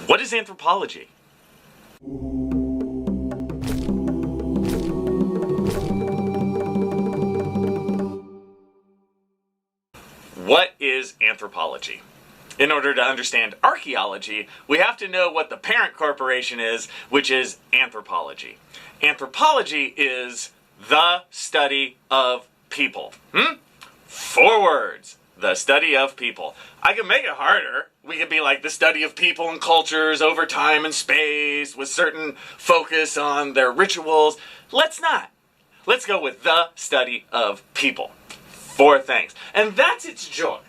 What is anthropology? What is anthropology? In order to understand archaeology, we have to know what the parent corporation is, which is anthropology. Anthropology is the study of people. 4 words. The study of people. I can make it harder. We could be like the study of people and cultures over time and space with certain focus on their rituals. Let's not. Let's go with the study of people. 4 things. And that's its joy.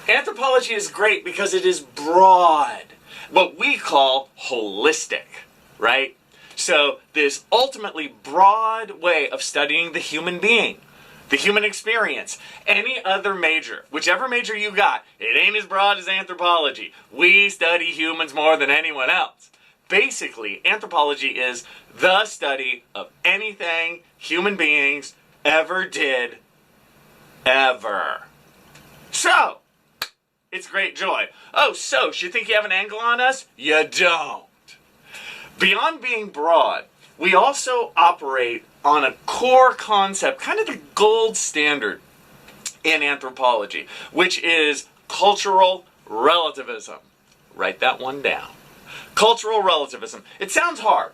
Anthropology is great because it is broad. What we call holistic, right? So this ultimately broad way of studying the human being, the human experience, any other major, whichever major you got, it ain't as broad as anthropology. We study humans more than anyone else. Basically, anthropology is the study of anything human beings ever did, ever. So, it's great joy. Oh, so, you think you have an angle on us? You don't. Beyond being broad, we also operate on a core concept, kind of the gold standard in anthropology, which is cultural relativism. Write that one down. Cultural relativism. It sounds hard.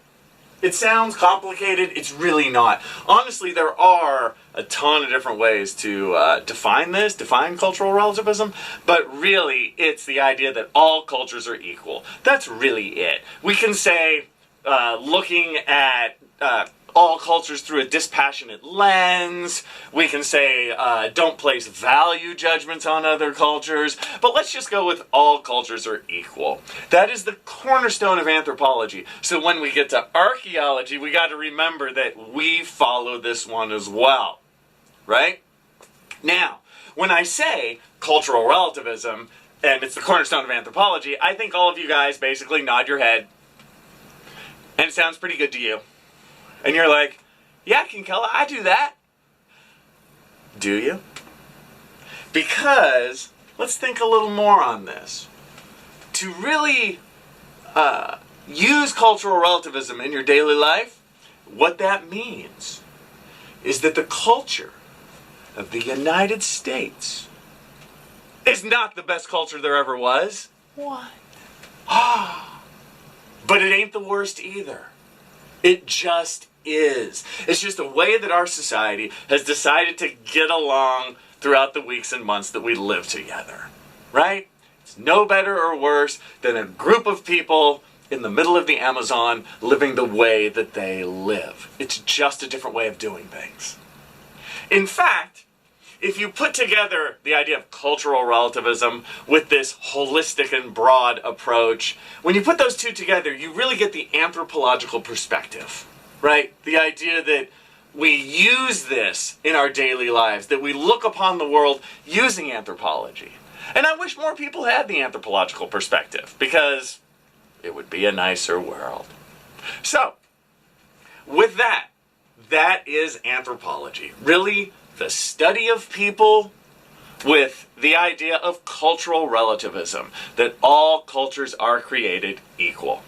It sounds complicated. It's really not. Honestly, there are a ton of different ways to define cultural relativism, but really it's the idea that all cultures are equal. That's really it. We can say, looking at all cultures through a dispassionate lens. We can say, don't place value judgments on other cultures, but let's just go with all cultures are equal. That is the cornerstone of anthropology. So when we get to archaeology, we got to remember that we follow this one as well, right? Now, when I say cultural relativism, and it's the cornerstone of anthropology, I think all of you guys basically nod your head, and it sounds pretty good to you. And you're like, yeah, Kinkella, I do that. Do you? Because, let's think a little more on this. To really use cultural relativism in your daily life, what that means is that the culture of the United States is not the best culture there ever was. What? But it ain't the worst either. It just is. It's just a way that our society has decided to get along throughout the weeks and months that we live together. Right? It's no better or worse than a group of people in the middle of the Amazon living the way that they live. It's just a different way of doing things. In fact, if you put together the idea of cultural relativism with this holistic and broad approach, when you put those two together, you really get the anthropological perspective, right? The idea that we use this in our daily lives, that we look upon the world using anthropology. And I wish more people had the anthropological perspective, because it would be a nicer world. So, with that, that is anthropology. Really, the study of people with the idea of cultural relativism, that all cultures are created equal.